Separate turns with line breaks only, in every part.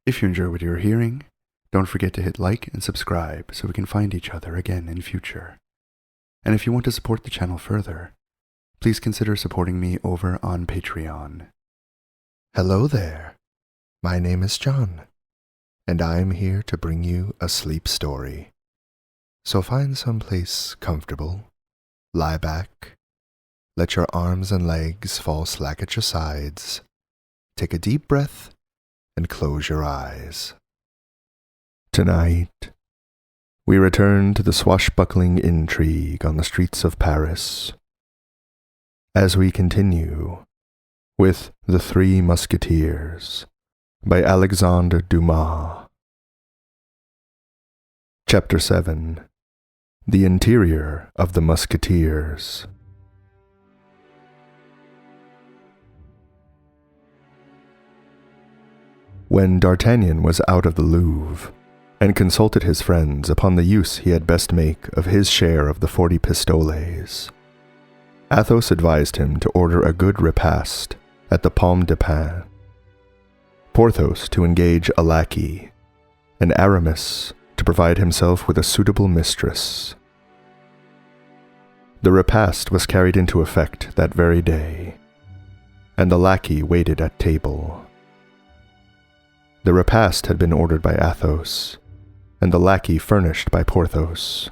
If you enjoy what you're hearing, don't forget to hit like and subscribe so we can find each other again in future. And if you want to support the channel further, please consider supporting me over on Patreon.
Hello there. My name is John, and I am here to bring you a sleep story. So find some place comfortable, lie back, let your arms and legs fall slack at your sides, take a deep breath, and close your eyes. Tonight, we return to the swashbuckling intrigue on the streets of Paris, as we continue with The Three Musketeers by Alexandre Dumas. Chapter 7. The Interior of the Musketeers. When D'Artagnan was out of the Louvre, and consulted his friends upon the use he had best make of his share of the 40 pistoles, Athos advised him to order a good repast at the Pomme de Pin, Porthos to engage a lackey, and Aramis to provide himself with a suitable mistress. The repast was carried into effect that very day, and the lackey waited at table. The repast had been ordered by Athos, and the lackey furnished by Porthos.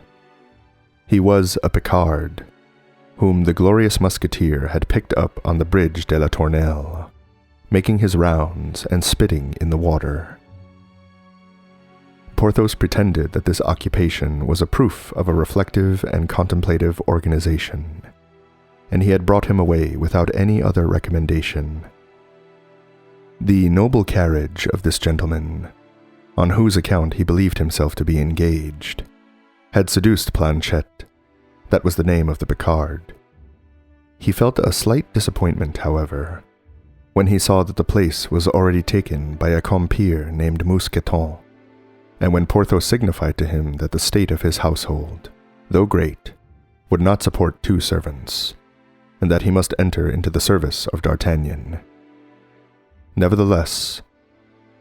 He was a Picard, whom the glorious musketeer had picked up on the bridge de la Tournelle, making his rounds and spitting in the water. Porthos pretended that this occupation was a proof of a reflective and contemplative organization, and he had brought him away without any other recommendation. The noble carriage of this gentleman, on whose account he believed himself to be engaged, had seduced Planchet. That was the name of the Picard. He felt a slight disappointment, however, when he saw that the place was already taken by a compeer named Mousqueton, and when Porthos signified to him that the state of his household, though great, would not support 2 servants, and that he must enter into the service of D'Artagnan. Nevertheless,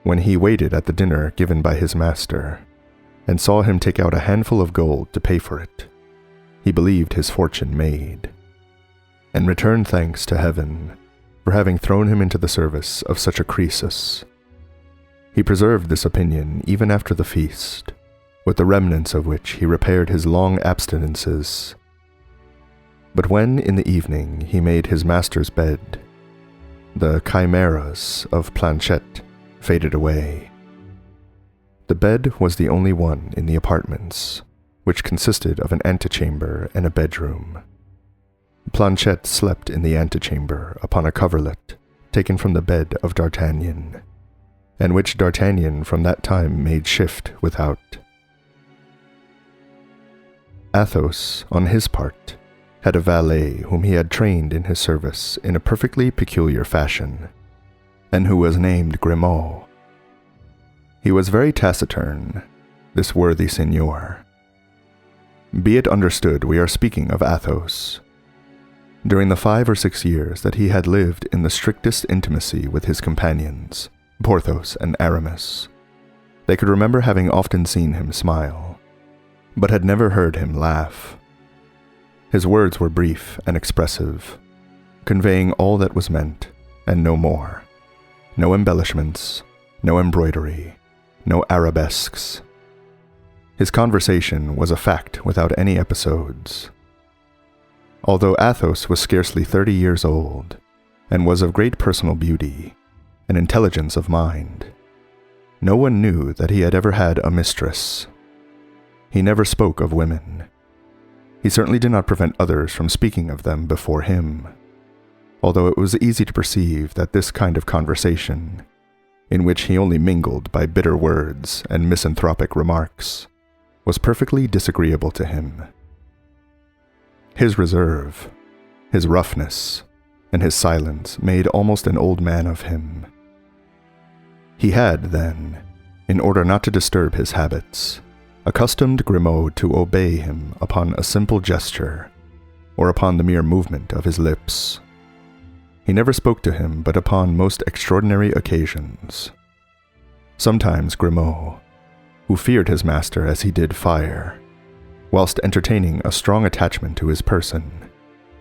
when he waited at the dinner given by his master, and saw him take out a handful of gold to pay for it, he believed his fortune made, and returned thanks to heaven for having thrown him into the service of such a Croesus. He preserved this opinion even after the feast, with the remnants of which he repaired his long abstinences. But when in the evening he made his master's bed, the chimeras of Planchet faded away. The bed was the only one in the apartments, which consisted of an antechamber and a bedroom. Planchet slept in the antechamber upon a coverlet taken from the bed of D'Artagnan, and which D'Artagnan from that time made shift without. Athos, on his part, had a valet whom he had trained in his service in a perfectly peculiar fashion, and who was named Grimaud. He was very taciturn, this worthy seigneur. Be it understood we are speaking of Athos. During the 5 or 6 years that he had lived in the strictest intimacy with his companions, Porthos and Aramis, they could remember having often seen him smile, but had never heard him laugh. His words were brief and expressive, conveying all that was meant, and no more. No embellishments, no embroidery, no arabesques. His conversation was a fact without any episodes. Although Athos was scarcely 30 years old, and was of great personal beauty and intelligence of mind, no one knew that he had ever had a mistress. He never spoke of women. He certainly did not prevent others from speaking of them before him, although it was easy to perceive that this kind of conversation, in which he only mingled by bitter words and misanthropic remarks, was perfectly disagreeable to him. His reserve, his roughness, and his silence made almost an old man of him. He had, then, in order not to disturb his habits, accustomed Grimaud to obey him upon a simple gesture, or upon the mere movement of his lips. He never spoke to him but upon most extraordinary occasions. sometimes Grimaud, who feared his master as he did fire, whilst entertaining a strong attachment to his person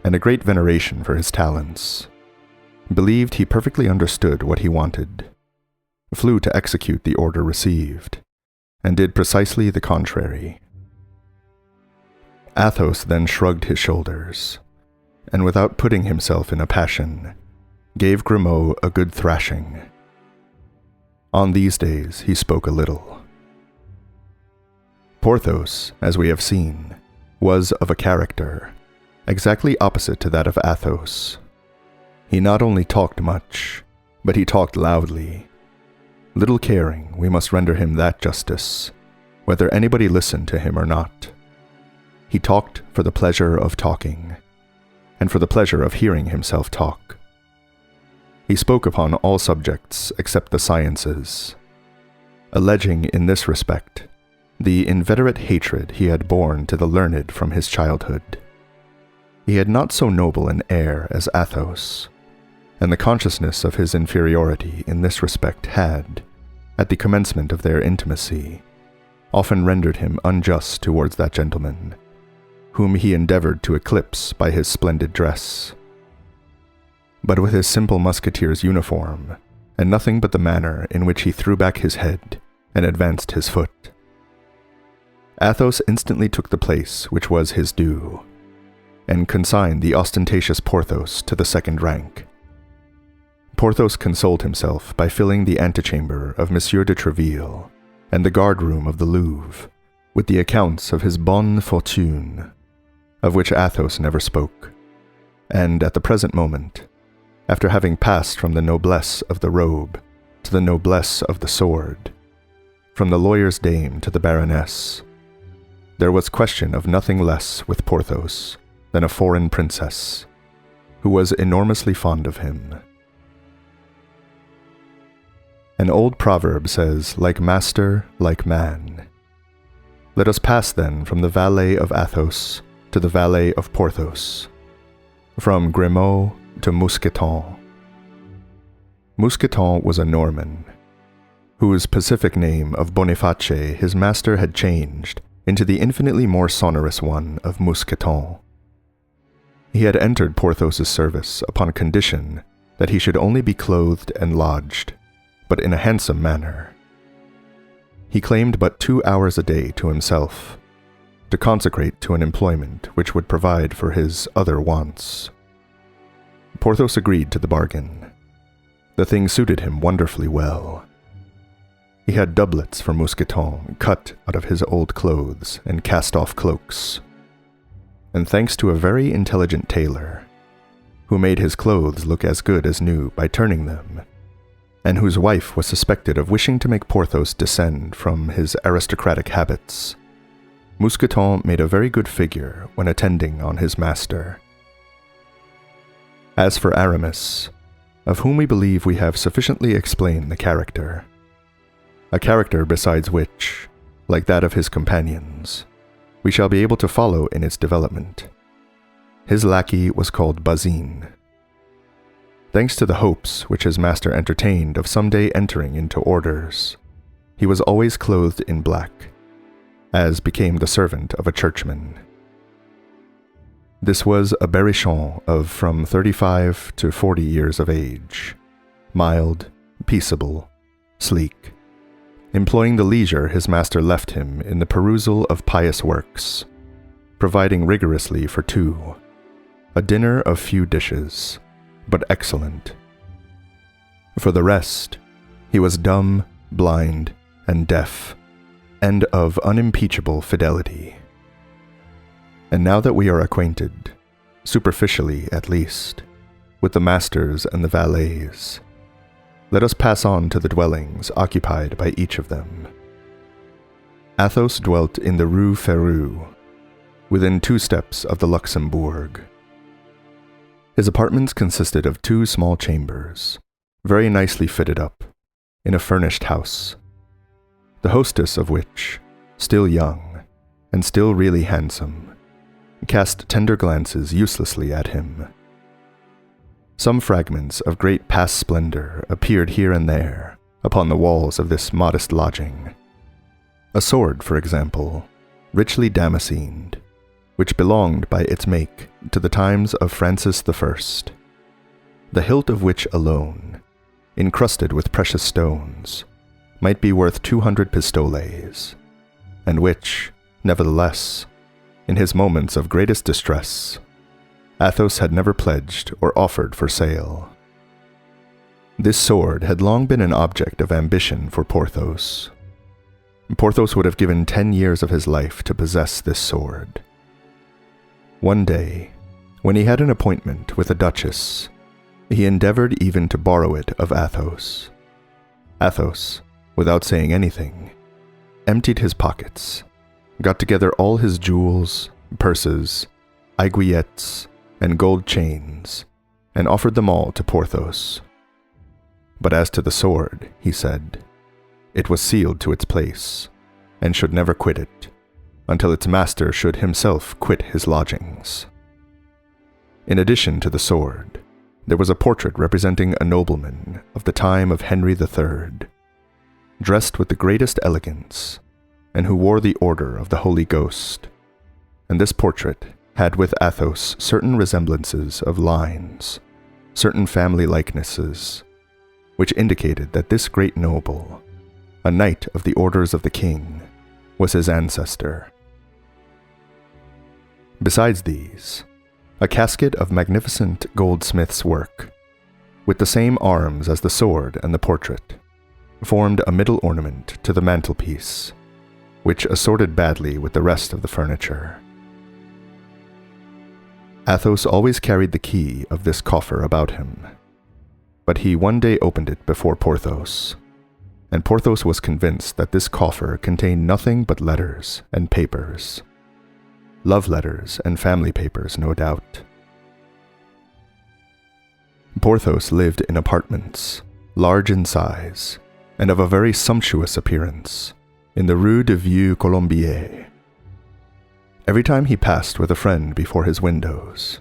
and a great veneration for his talents, believed he perfectly understood what he wanted, flew to execute the order received, and did precisely the contrary. Athos then shrugged his shoulders, and without putting himself in a passion, gave Grimaud a good thrashing. On these days he spoke a little. Porthos, as we have seen, was of a character exactly opposite to that of Athos. He not only talked much, but he talked loudly, little caring, we must render him that justice, whether anybody listened to him or not. He talked for the pleasure of talking, and for the pleasure of hearing himself talk. He spoke upon all subjects except the sciences, alleging in this respect the inveterate hatred he had borne to the learned from his childhood. He had not so noble an air as Athos, and the consciousness of his inferiority in this respect had, at the commencement of their intimacy, often rendered him unjust towards that gentleman, whom he endeavored to eclipse by his splendid dress. But with his simple musketeer's uniform, and nothing but the manner in which he threw back his head and advanced his foot, Athos instantly took the place which was his due, and consigned the ostentatious Porthos to the second rank. Porthos consoled himself by filling the antechamber of Monsieur de Tréville and the guard-room of the Louvre with the accounts of his bonne fortune, of which Athos never spoke, and at the present moment, after having passed from the noblesse of the robe to the noblesse of the sword, from the lawyer's dame to the baroness, there was question of nothing less with Porthos than a foreign princess, who was enormously fond of him. An old proverb says, like master, like man. Let us pass then from the valet of Athos to the valet of Porthos, from Grimaud to Mousqueton. Mousqueton was a Norman, whose pacific name of Boniface his master had changed into the infinitely more sonorous one of Mousqueton. He had entered Porthos's service upon condition that he should only be clothed and lodged, but in a handsome manner. He claimed but 2 hours a day to himself, to consecrate to an employment which would provide for his other wants. Porthos agreed to the bargain. The thing suited him wonderfully well. He had doublets for Mousqueton cut out of his old clothes and cast-off cloaks, and thanks to a very intelligent tailor, who made his clothes look as good as new by turning them, and whose wife was suspected of wishing to make Porthos descend from his aristocratic habits, Mousqueton made a very good figure when attending on his master. As for Aramis, of whom we believe we have sufficiently explained the character, a character besides which, like that of his companions, we shall be able to follow in its development. His lackey was called Bazin. Thanks to the hopes which his master entertained of someday entering into orders, he was always clothed in black, as became the servant of a churchman. This was a Berrichon of from 35 to 40 years of age, mild, peaceable, sleek, employing the leisure his master left him in the perusal of pious works, providing rigorously for 2, a dinner of few dishes, but excellent. For the rest, he was dumb, blind, and deaf, and of unimpeachable fidelity. And now that we are acquainted, superficially at least, with the masters and the valets, let us pass on to the dwellings occupied by each of them. Athos dwelt in the Rue Ferou, within 2 steps of the Luxembourg. His apartments consisted of 2 small chambers, very nicely fitted up, in a furnished house, the hostess of which, still young, and still really handsome, cast tender glances uselessly at him. Some fragments of great past splendor appeared here and there upon the walls of this modest lodging. A sword, for example, richly damascened, which belonged by its make to the times of Francis I, the hilt of which alone, encrusted with precious stones, might be worth 200 pistoles, and which, nevertheless, in his moments of greatest distress, Athos had never pledged or offered for sale. This sword had long been an object of ambition for Porthos. Porthos would have given 10 years of his life to possess this sword. One day, when he had an appointment with a duchess, he endeavored even to borrow it of Athos. Athos, without saying anything, emptied his pockets, got together all his jewels, purses, aiguillettes, and gold chains, and offered them all to Porthos. But as to the sword, he said, it was sealed to its place, and should never quit it, until its master should himself quit his lodgings. In addition to the sword, there was a portrait representing a nobleman of the time of Henry III, dressed with the greatest elegance, and who wore the Order of the Holy Ghost, and this portrait had with Athos certain resemblances of lines, certain family likenesses, which indicated that this great noble, a knight of the orders of the king, was his ancestor. Besides these, a casket of magnificent goldsmith's work, with the same arms as the sword and the portrait, formed a middle ornament to the mantelpiece, which assorted badly with the rest of the furniture. Athos always carried the key of this coffer about him, but he one day opened it before Porthos, and Porthos was convinced that this coffer contained nothing but letters and papers. Love letters and family papers, no doubt. Porthos lived in apartments, large in size, and of a very sumptuous appearance, in the Rue de Vieux Colombier. Every time he passed with a friend before his windows,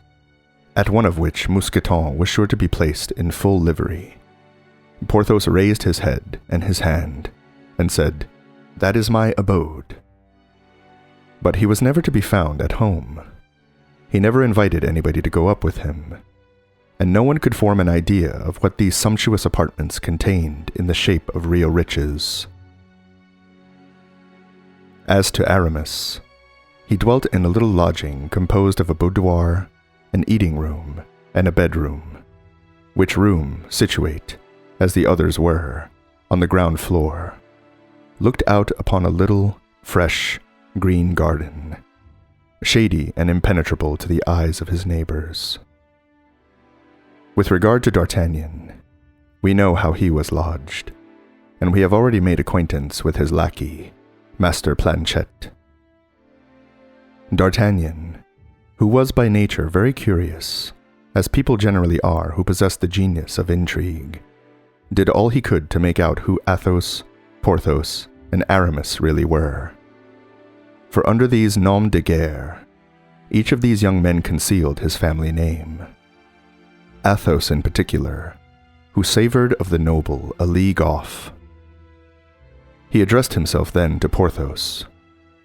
at one of which Mousqueton was sure to be placed in full livery, Porthos raised his head and his hand, and said, "That is my abode." But he was never to be found at home. He never invited anybody to go up with him, and no one could form an idea of what these sumptuous apartments contained in the shape of real riches. As to Aramis, he dwelt in a little lodging composed of a boudoir, an eating room, and a bedroom, which room, situate, as the others were, on the ground floor, looked out upon a little, fresh, green garden, shady and impenetrable to the eyes of his neighbors. With regard to D'Artagnan, we know how he was lodged, and we have already made acquaintance with his lackey, Master Planchet. D'Artagnan, who was by nature very curious, as people generally are who possess the genius of intrigue, did all he could to make out who Athos, Porthos, and Aramis really were. For under these noms de guerre, each of these young men concealed his family name. Athos in particular, who savored of the noble a league off. He addressed himself then to Porthos,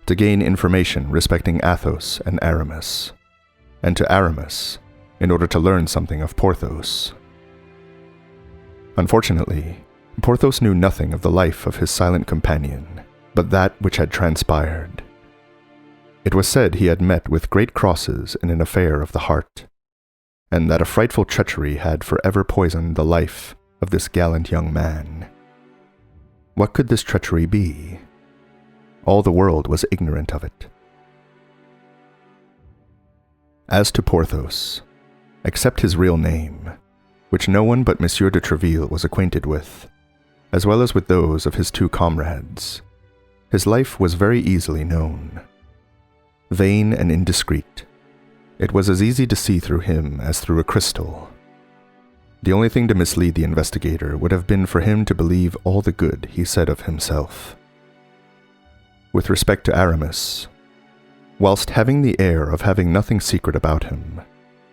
to gain information respecting Athos and Aramis, and to Aramis, in order to learn something of Porthos. Unfortunately, Porthos knew nothing of the life of his silent companion, but that which had transpired. It was said he had met with great crosses in an affair of the heart, and that a frightful treachery had forever poisoned the life of this gallant young man. What could this treachery be? All the world was ignorant of it. As to Porthos, except his real name, which no one but Monsieur de Tréville was acquainted with, as well as with those of his two comrades, his life was very easily known. Vain and indiscreet, it was as easy to see through him as through a crystal. The only thing to mislead the investigator would have been for him to believe all the good he said of himself. With respect to Aramis, whilst having the air of having nothing secret about him,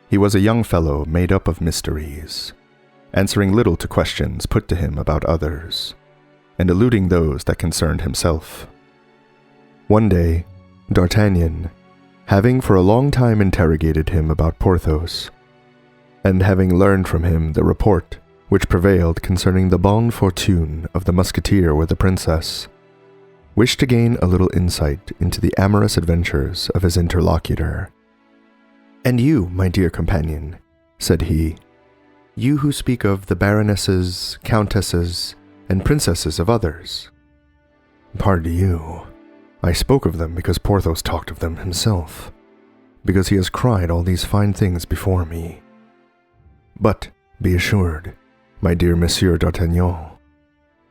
he was a young fellow made up of mysteries, answering little to questions put to him about others, and eluding those that concerned himself. One day, D'Artagnan, having for a long time interrogated him about Porthos, and having learned from him the report which prevailed concerning the bonne fortune of the musketeer with the princess, wished to gain a little insight into the amorous adventures of his interlocutor. "And you, my dear companion," said he, "you who speak of the baronesses, countesses, and princesses of others." "Pardon you, I spoke of them because Porthos talked of them himself, because he has cried all these fine things before me. But be assured, my dear Monsieur d'Artagnan,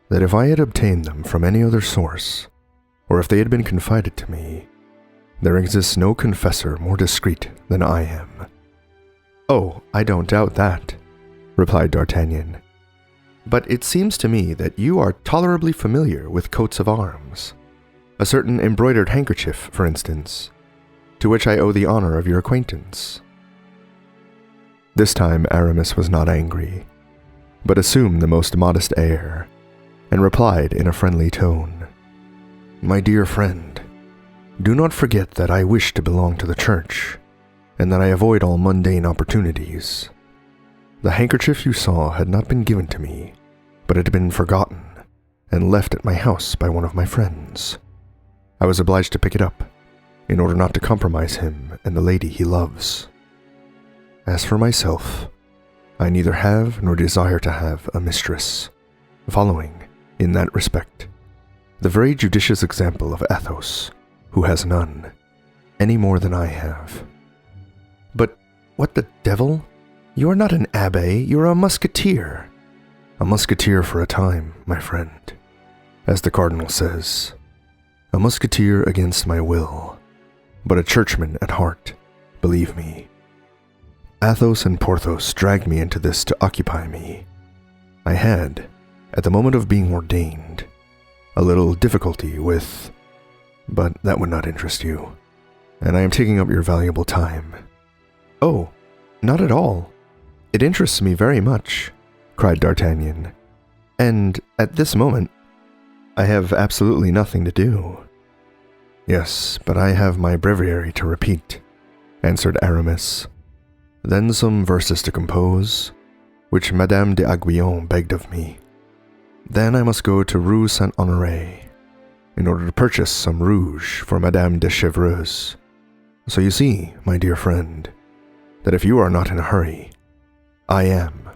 that if I had obtained them from any other source, or if they had been confided to me, there exists no confessor more discreet than I am." "Oh, I don't doubt that," replied D'Artagnan. "But it seems to me that you are tolerably familiar with coats of arms, a certain embroidered handkerchief, for instance, to which I owe the honor of your acquaintance." This time Aramis was not angry, but assumed the most modest air, and replied in a friendly tone, "My dear friend, do not forget that I wish to belong to the church, and that I avoid all mundane opportunities. The handkerchief you saw had not been given to me, but had been forgotten, and left at my house by one of my friends. I was obliged to pick it up, in order not to compromise him and the lady he loves. As for myself, I neither have nor desire to have a mistress, following, in that respect, the very judicious example of Athos, who has none, any more than I have." "But what the devil? You are not an abbé, you are a musketeer." "A musketeer for a time, my friend, as the cardinal says. A musketeer against my will, but a churchman at heart, believe me. Athos and Porthos dragged me into this to occupy me. I had, at the moment of being ordained, a little difficulty with... but that would not interest you, and I am taking up your valuable time." "Oh, not at all. It interests me very much," cried D'Artagnan. "And at this moment, I have absolutely nothing to do." "Yes, but I have my breviary to repeat," answered Aramis. "Then some verses to compose, which Madame d'Aiguillon begged of me. Then I must go to Rue Saint-Honoré, in order to purchase some rouge for Madame de Chevreuse. So you see, my dear friend, that if you are not in a hurry, I am."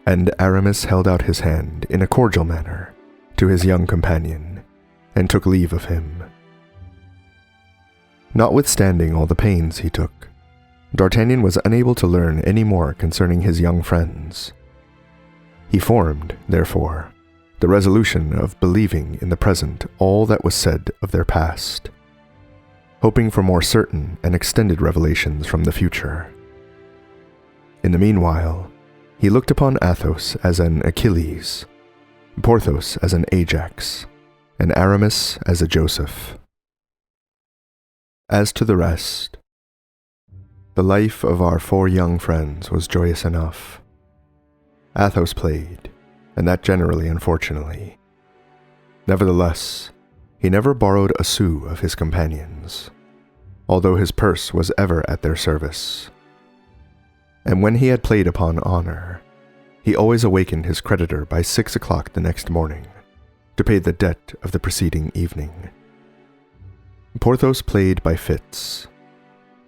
And Aramis held out his hand in a cordial manner to his young companion, and took leave of him. Notwithstanding all the pains he took, D'Artagnan was unable to learn any more concerning his young friends. He formed, therefore, the resolution of believing in the present all that was said of their past, hoping for more certain and extended revelations from the future. In the meanwhile, he looked upon Athos as an Achilles, Porthos as an Ajax, and Aramis as a Joseph. As to the rest, the life of our four young friends was joyous enough. Athos played, and that generally unfortunately. Nevertheless, he never borrowed a sou of his companions, although his purse was ever at their service. And when he had played upon honor, he always awakened his creditor by 6 o'clock the next morning, to pay the debt of the preceding evening. Porthos played by fits.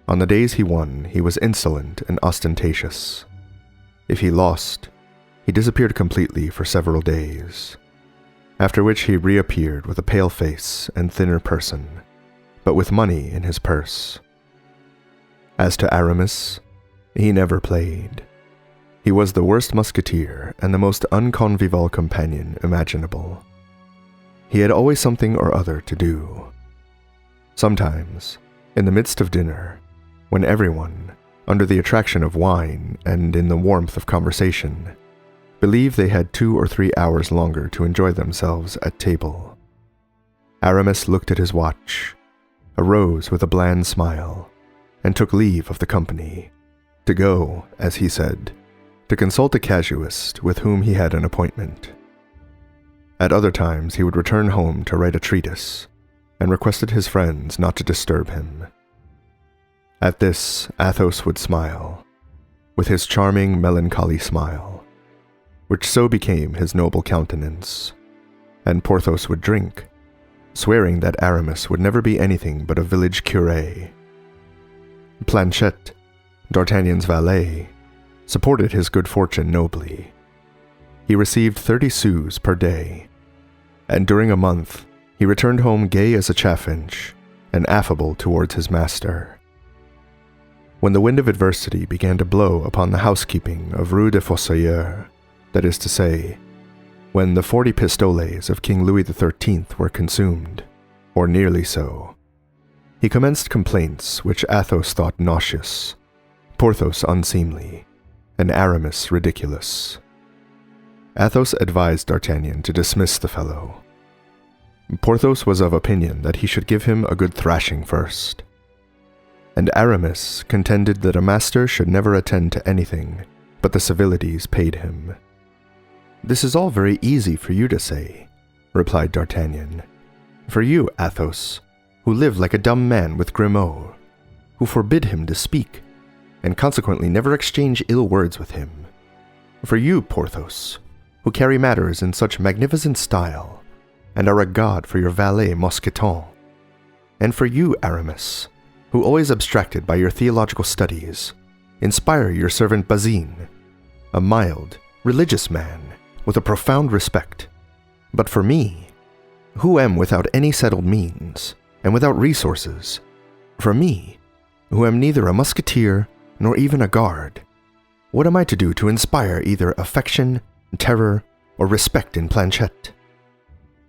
On the days he won, he was insolent and ostentatious. If he lost, he disappeared completely for several days, after which he reappeared with a pale face and thinner person, but with money in his purse. As to Aramis, he never played. He was the worst musketeer and the most unconvivial companion imaginable. He had always something or other to do. Sometimes, in the midst of dinner, when everyone, under the attraction of wine and in the warmth of conversation, believed they had 2 or 3 hours longer to enjoy themselves at table, Aramis looked at his watch, arose with a bland smile, and took leave of the company, to go, as he said, to consult a casuist with whom he had an appointment. At other times he would return home to write a treatise, and requested his friends not to disturb him. At this, Athos would smile, with his charming melancholy smile, which so became his noble countenance, and Porthos would drink, swearing that Aramis would never be anything but a village curé. Planchet, D'Artagnan's valet, supported his good fortune nobly. He received 30 sous per day, and during a month he returned home gay as a chaffinch and affable towards his master. When the wind of adversity began to blow upon the housekeeping of Rue des Fossoyeurs, that is to say, when the 40 pistoles of King Louis XIII were consumed, or nearly so, he commenced complaints which Athos thought nauseous, Porthos unseemly, and Aramis ridiculous. Athos advised D'Artagnan to dismiss the fellow. Porthos was of opinion that he should give him a good thrashing first, and Aramis contended that a master should never attend to anything but the civilities paid him. "This is all very easy for you to say," replied D'Artagnan. "For you, Athos, who live like a dumb man with Grimaud, who forbid him to speak, and consequently never exchange ill words with him. For you, Porthos, who carry matters in such magnificent style, and are a god for your valet Mousqueton. And for you, Aramis, who, always abstracted by your theological studies, inspire your servant Bazin, a mild, religious man, with a profound respect. But for me, who am without any settled means, and without resources, for me, who am neither a musketeer nor even a guard, what am I to do to inspire either affection, terror, or respect in Planchet?"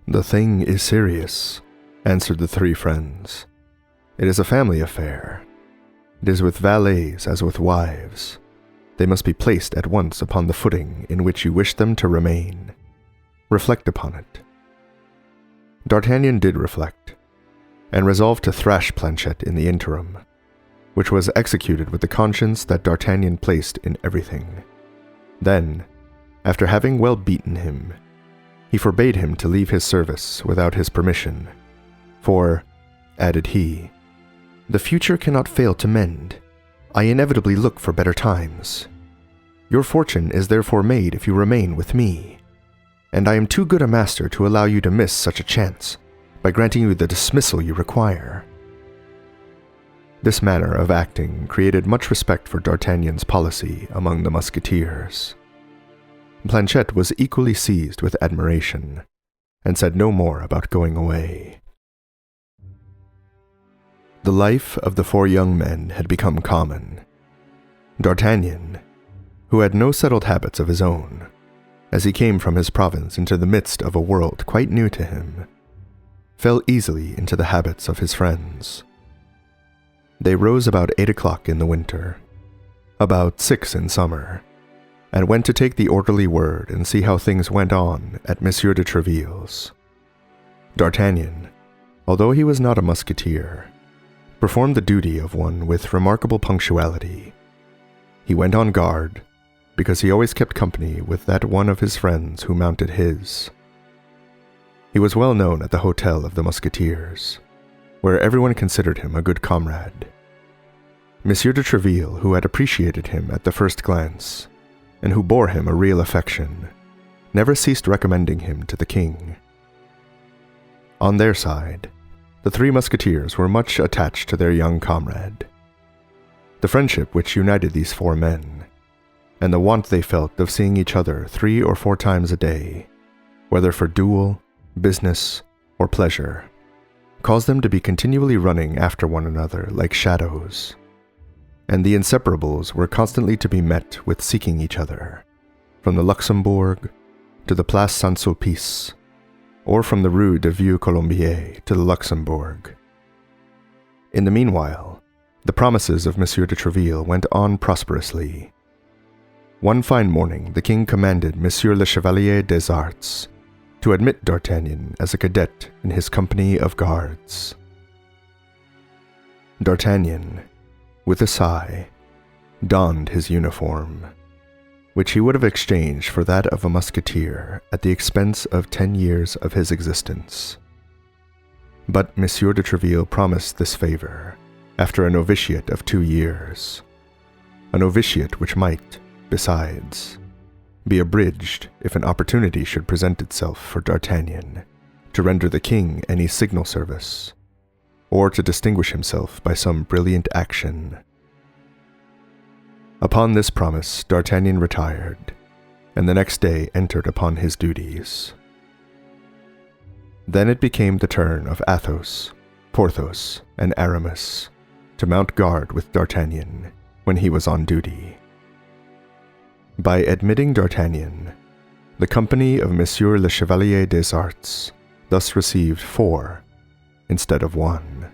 "The thing is serious," answered the three friends. "It is a family affair. It is with valets as with wives. They must be placed at once upon the footing in which you wish them to remain. Reflect upon it." D'Artagnan did reflect, and resolved to thrash Planchet in the interim, which was executed with the conscience that D'Artagnan placed in everything. Then, after having well beaten him, he forbade him to leave his service without his permission, for, added he, "the future cannot fail to mend. I inevitably look for better times. Your fortune is therefore made if you remain with me, and I am too good a master to allow you to miss such a chance by granting you the dismissal you require." This manner of acting created much respect for D'Artagnan's policy among the Musketeers. Planchet was equally seized with admiration, and said no more about going away. The life of the four young men had become common. D'Artagnan, who had no settled habits of his own, as he came from his province into the midst of a world quite new to him, fell easily into the habits of his friends. They rose about 8 o'clock in the winter, about 6 in summer, and went to take the orderly word and see how things went on at Monsieur de Tréville's. D'Artagnan, although he was not a musketeer, performed the duty of one with remarkable punctuality. He went on guard, because he always kept company with that one of his friends who mounted his. He was well known at the Hotel of the Musketeers, where everyone considered him a good comrade. Monsieur de Tréville, who had appreciated him at the first glance, and who bore him a real affection, never ceased recommending him to the king. On their side, the Three Musketeers were much attached to their young comrade. The friendship which united these four men, and the want they felt of seeing each other 3 or 4 times a day, whether for duel, business, or pleasure, caused them to be continually running after one another like shadows, and the inseparables were constantly to be met with seeking each other, from the Luxembourg to the Place Saint-Sulpice, or from the Rue de Vieux-Colombier to the Luxembourg. In the meanwhile, the promises of Monsieur de Tréville went on prosperously. One fine morning the king commanded Monsieur le Chevalier des Arts to admit D'Artagnan as a cadet in his company of guards. D'Artagnan, with a sigh, donned his uniform, which he would have exchanged for that of a musketeer at the expense of 10 years of his existence. But Monsieur de Treville promised this favor after a novitiate of 2 years, a novitiate which might, besides, be abridged if an opportunity should present itself for D'Artagnan to render the king any signal service, or to distinguish himself by some brilliant action. Upon this promise, D'Artagnan retired, and the next day entered upon his duties. Then it became the turn of Athos, Porthos, and Aramis to mount guard with D'Artagnan when he was on duty. By admitting D'Artagnan, the company of Monsieur le Chevalier des Arts thus received 4 instead of 1.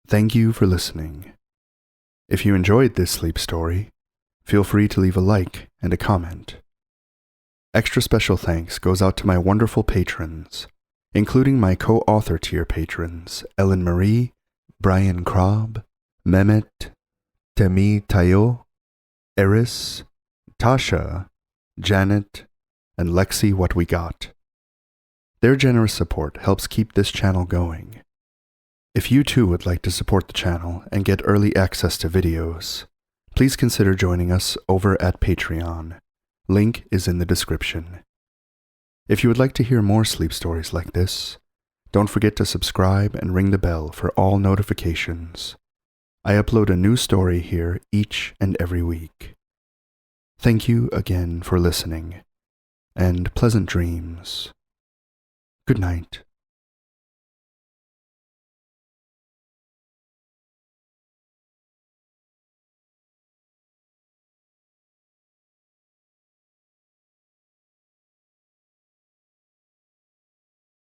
Thank you for listening. If you enjoyed this sleep story, feel free to leave a like and a comment. Extra special thanks goes out to my wonderful patrons, including my co-author tier patrons Ellen Marie, Brian Krob, Mehmet, Temi Tayo, Eris, Tasha, Janet, and Lexi What We Got. Their generous support helps keep this channel going. If you too would like to support the channel and get early access to videos, please consider joining us over at Patreon. Link is in the description. If you would like to hear more sleep stories like this, don't forget to subscribe and ring the bell for all notifications. I upload a new story here each and every week. Thank you again for listening, and pleasant dreams. Good night.